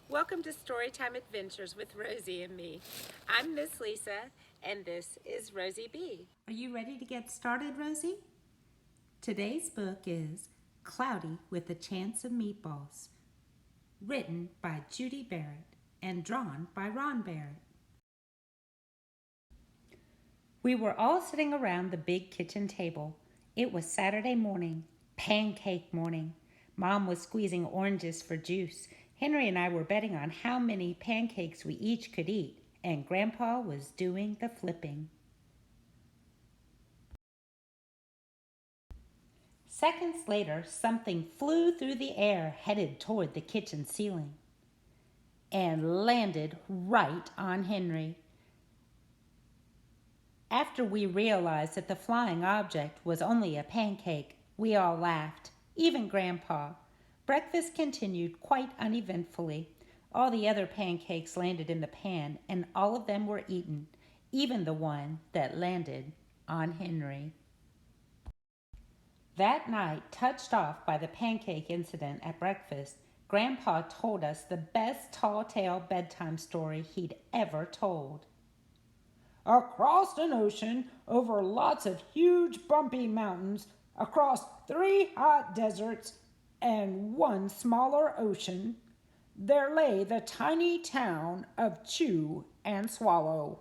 Welcome to Storytime Adventures with Rosie and Me. I'm Miss Lisa, and this is Rosie B. Are you ready to get started, Rosie? Today's book is Cloudy with a Chance of Meatballs, written by Judy Barrett and drawn by Ron Barrett. We were all sitting around the big kitchen table. It was Saturday morning, pancake morning. Mom was squeezing oranges for juice. Henry and I were betting on how many pancakes we each could eat, and Grandpa was doing the flipping. Seconds later, something flew through the air headed toward the kitchen ceiling and landed right on Henry. After we realized that the flying object was only a pancake, we all laughed, even Grandpa. Breakfast continued quite uneventfully. All the other pancakes landed in the pan, and all of them were eaten, even the one that landed on Henry. That night, touched off by the pancake incident at breakfast, Grandpa told us the best tall tale bedtime story he'd ever told. Across an ocean, over lots of huge bumpy mountains, across 3 hot deserts, and 1 smaller ocean, there lay the tiny town of Chewandswallow.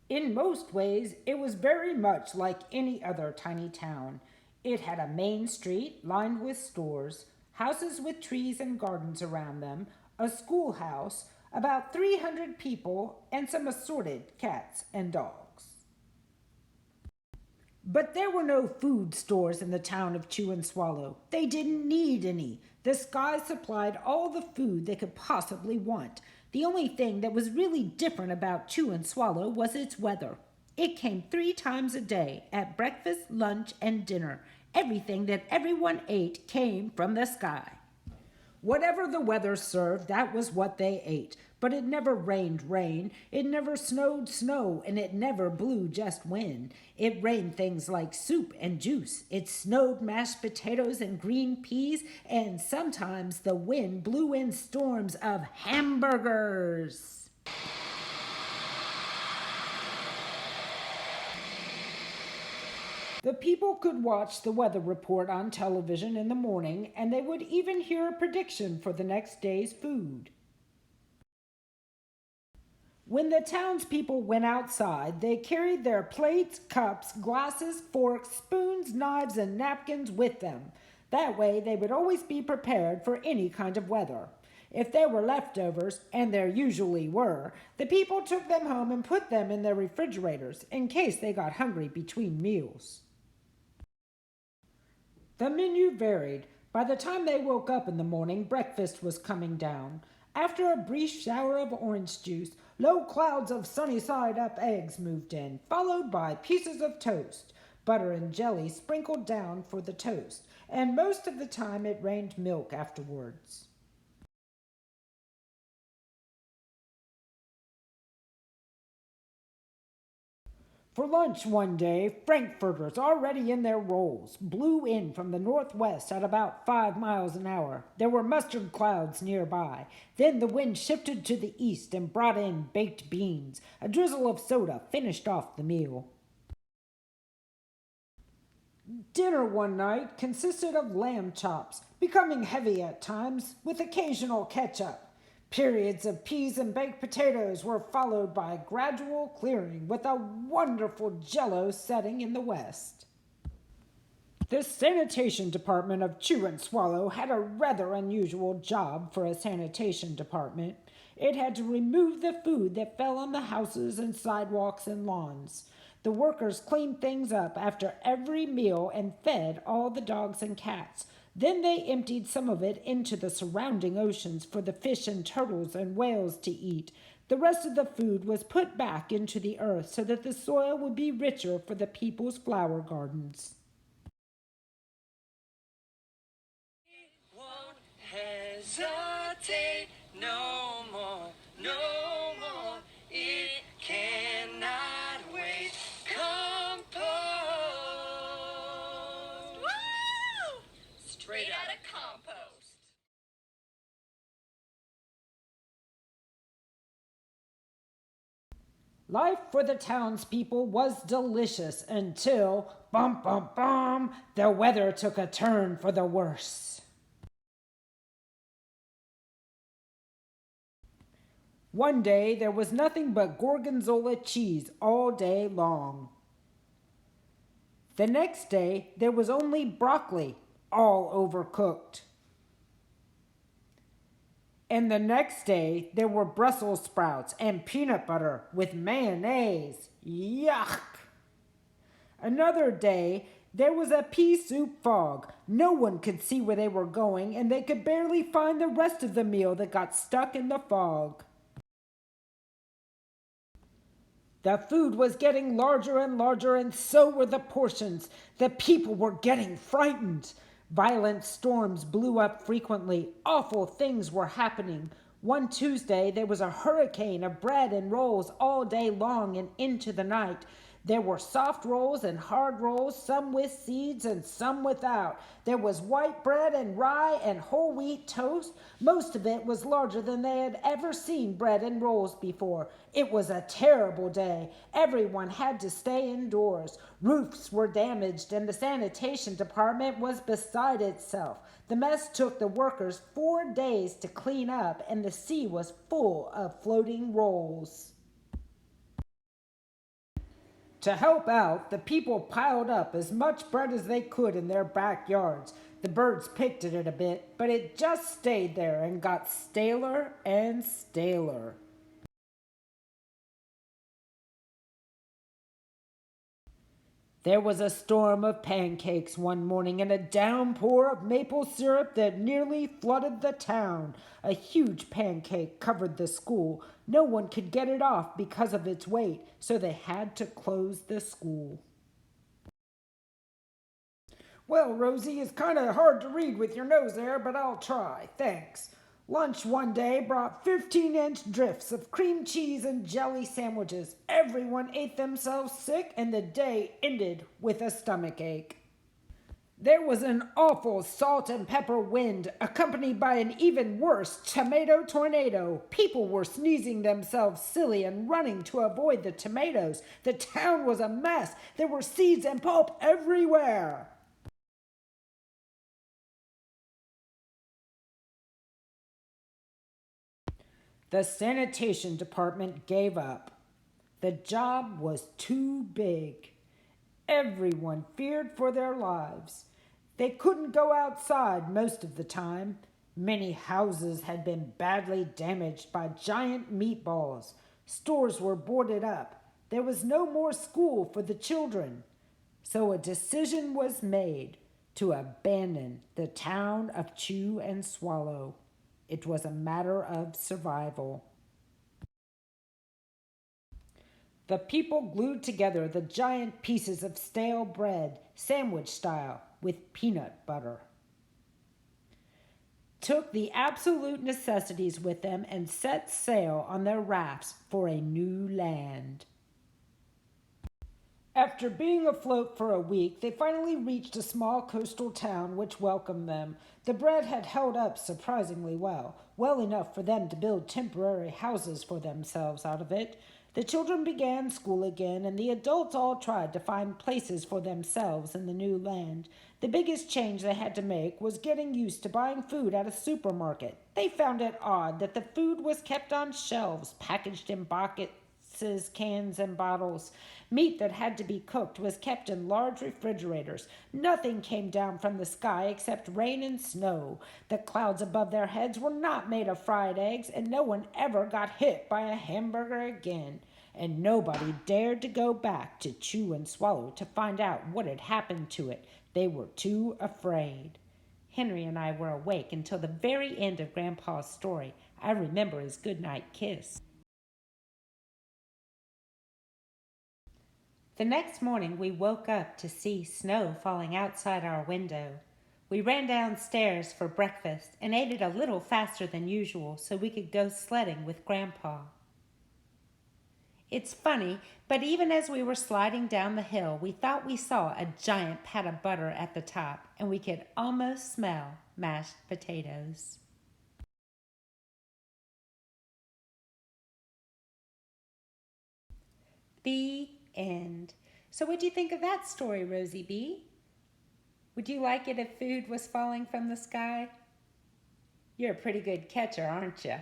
In most ways, it was very much like any other tiny town. It had a main street lined with stores, houses with trees and gardens around them, a schoolhouse, about 300 people, and some assorted cats and dogs. But there were no food stores in the town of Chewandswallow. They didn't need any. The sky supplied all the food they could possibly want. The only thing that was really different about Chewandswallow was its weather. It came 3 times a day, at breakfast, lunch, and dinner. Everything that everyone ate came from the sky. Whatever the weather served, that was what they ate. But it never rained rain, it never snowed snow, and it never blew just wind. It rained things like soup and juice. It snowed mashed potatoes and green peas, and sometimes the wind blew in storms of hamburgers. The people could watch the weather report on television in the morning, and they would even hear a prediction for the next day's food. When the townspeople went outside, they carried their plates, cups, glasses, forks, spoons, knives, and napkins with them. That way, they would always be prepared for any kind of weather. If there were leftovers, and there usually were, the people took them home and put them in their refrigerators in case they got hungry between meals. The menu varied. By the time they woke up in the morning, breakfast was coming down. After a brief shower of orange juice, low clouds of sunny-side-up eggs moved in, followed by pieces of toast. Butter and jelly sprinkled down for the toast, and most of the time it rained milk afterwards. For lunch one day, frankfurters, already in their rolls, blew in from the northwest at about 5 miles an hour. There were mustard clouds nearby. Then the wind shifted to the east and brought in baked beans. A drizzle of soda finished off the meal. Dinner one night consisted of lamb chops, becoming heavy at times, with occasional ketchup. Periods of peas and baked potatoes were followed by gradual clearing with a wonderful jello setting in the west. The sanitation department of Chewandswallow had a rather unusual job for a sanitation department. It had to remove the food that fell on the houses and sidewalks and lawns. The workers cleaned things up after every meal and fed all the dogs and cats. Then they emptied some of it into the surrounding oceans for the fish and turtles and whales to eat. The rest of the food was put back into the earth so that the soil would be richer for the people's flower gardens. Won't hesitate no more, no more. It cannot wait. Compost. Woo! Straight out of compost. Life for the townspeople was delicious until, bum bum bum, the weather took a turn for the worse. One day there was nothing but gorgonzola cheese all day long. The next day there was only broccoli, all overcooked. And the next day there were Brussels sprouts and peanut butter with mayonnaise. Yuck! Another day there was a pea soup fog. No one could see where they were going, and they could barely find the rest of the meal that got stuck in the fog. The food was getting larger and larger, and so were the portions. The people were getting frightened. Violent storms blew up frequently. Awful things were happening. One Tuesday, there was a hurricane of bread and rolls all day long and into the night. There were soft rolls and hard rolls, some with seeds and some without. There was white bread and rye and whole wheat toast. Most of it was larger than they had ever seen bread and rolls before. It was a terrible day. Everyone had to stay indoors. Roofs were damaged and the sanitation department was beside itself. The mess took the workers 4 days to clean up, and the sea was full of floating rolls. To help out, the people piled up as much bread as they could in their backyards. The birds picked at it a bit, but it just stayed there and got staler and staler. There was a storm of pancakes one morning and a downpour of maple syrup that nearly flooded the town. A huge pancake covered the school. No one could get it off because of its weight, so they had to close the school. Well, Rosie, it's kind of hard to read with your nose there, but I'll try. Thanks. Lunch one day brought 15-inch drifts of cream cheese and jelly sandwiches. Everyone ate themselves sick, and the day ended with a stomachache. There was an awful salt and pepper wind, accompanied by an even worse tomato tornado. People were sneezing themselves silly and running to avoid the tomatoes. The town was a mess. There were seeds and pulp everywhere. The sanitation department gave up. The job was too big. Everyone feared for their lives. They couldn't go outside most of the time. Many houses had been badly damaged by giant meatballs. Stores were boarded up. There was no more school for the children. So a decision was made to abandon the town of Chewandswallow. It was a matter of survival. The people glued together the giant pieces of stale bread, sandwich style, with peanut butter. Took the absolute necessities with them and set sail on their rafts for a new land. After being afloat for a week, they finally reached a small coastal town which welcomed them. The bread had held up surprisingly well enough for them to build temporary houses for themselves out of it. The children began school again, and the adults all tried to find places for themselves in the new land. The biggest change they had to make was getting used to buying food at a supermarket. They found it odd that the food was kept on shelves, packaged in boxes, cans, and bottles. Meat that had to be cooked was kept in large refrigerators. Nothing came down from the sky except rain and snow. The clouds above their heads were not made of fried eggs, and no one ever got hit by a hamburger again. And nobody dared to go back to Chewandswallow to find out what had happened to it. They were too afraid. Henry and I were awake until the very end of Grandpa's story. I remember his goodnight kiss. The next morning we woke up to see snow falling outside our window. We ran downstairs for breakfast and ate it a little faster than usual so we could go sledding with Grandpa. It's funny, but even as we were sliding down the hill, we thought we saw a giant pat of butter at the top, and we could almost smell mashed potatoes. The end. So what do you think of that story, Rosie B? Would you like it if food was falling from the sky? You're a pretty good catcher, aren't you?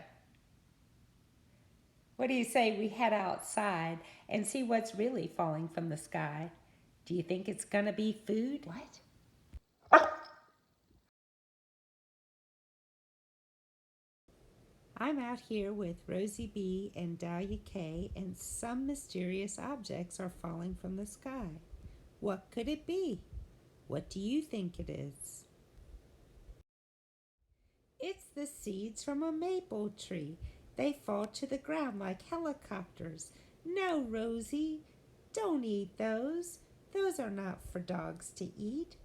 What do you say we head outside and see what's really falling from the sky? Do you think it's gonna be food? What? I'm out here with Rosie B and Dahlia K, and some mysterious objects are falling from the sky. What could it be? What do you think it is? It's the seeds from a maple tree. They fall to the ground like helicopters. No, Rosie, don't eat those. Those are not for dogs to eat.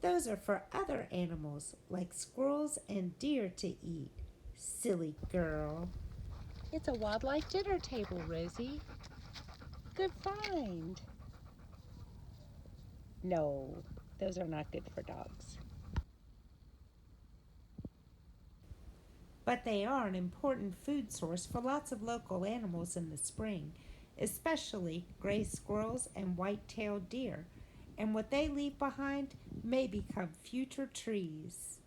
Those are for other animals like squirrels and deer to eat. Silly girl. It's a wildlife dinner table, Rosie. Good find. No, those are not good for dogs. But they are an important food source for lots of local animals in the spring, especially gray squirrels and white-tailed deer. And what they leave behind may become future trees.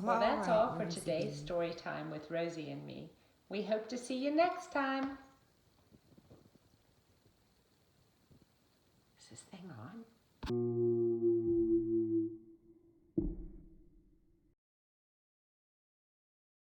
Well, that's all for today's story time with Rosie and me. We hope to see you next time. Is this thing on?